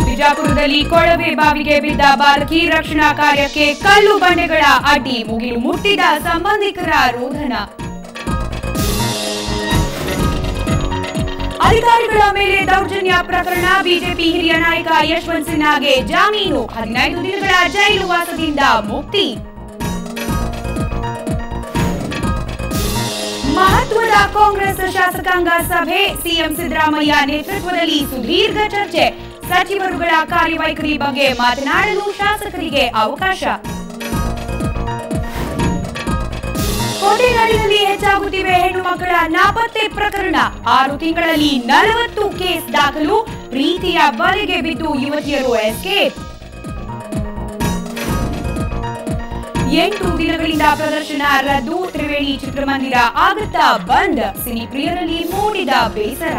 ಬಿಜಾಪುರದಲ್ಲಿ ಕೊಳವೆ ಬಾವಿಗೆ ಬಿದ್ದ ಬಾಲಕಿ ರಕ್ಷಣಾ ಕಾರ್ಯಕ್ಕೆ ಕಲ್ಲು ಬಂಡೆಗಳ ಅಡ್ಡಿ, ಮುಗಿಲು ಮುಟ್ಟಿದ ಸಂಬಂಧಿಕರ ರೋಧನ. ಅಧಿಕಾರಿಗಳ ಮೇಲೆ ದೌರ್ಜನ್ಯ ಪ್ರಕರಣ, ಬಿಜೆಪಿ ಹಿರಿಯ ನಾಯಕ ಯಶವಂತ್ ಸಿನ್ಹಾಗೆ ಜಾಮೀನು, 15 ದಿನಗಳ ಜೈಲು ವಾಸದಿಂದ ಮುಕ್ತಿ. ಮಹತ್ವದ ಕಾಂಗ್ರೆಸ್ ಶಾಸಕಾಂಗ ಸಭೆ, ಸಿಎಂ ಸಿದ್ದರಾಮಯ್ಯ ನೇತೃತ್ವದಲ್ಲಿ ಸುದೀರ್ಘ ಚರ್ಚೆ, ಸಚಿವರುಗಳ ಕಾರ್ಯವೈಖರಿ ಬಗ್ಗೆ ಮಾತನಾಡಲು ಶಾಸಕರಿಗೆ ಅವಕಾಶ. ಕೋಟೆನಾಡಿನಲ್ಲಿ ಹೆಚ್ಚಾಗುತ್ತಿವೆ ಹೆಣ್ಣು ಮಕ್ಕಳ ನಾಪತ್ತೆ ಪ್ರಕರಣ, 6 ತಿಂಗಳಲ್ಲಿ 40 ಕೇಸ್ ದಾಖಲು, ಪ್ರೀತಿಯ ಬಲೆಗೆ ಬಿದ್ದು ಯುವತಿಯರು ಎಸ್ಕೇಪ್. 8 ದಿನಗಳಿಂದ ಪ್ರದರ್ಶನ ರದ್ದು, ತ್ರಿವೇಣಿ ಚಿತ್ರಮಂದಿರ ಆಗುತ್ತಾ ಬಂದ್, ಸಿನಿ ಪ್ರಿಯರಲ್ಲಿ ಮೂಡಿದ ಬೇಸರ.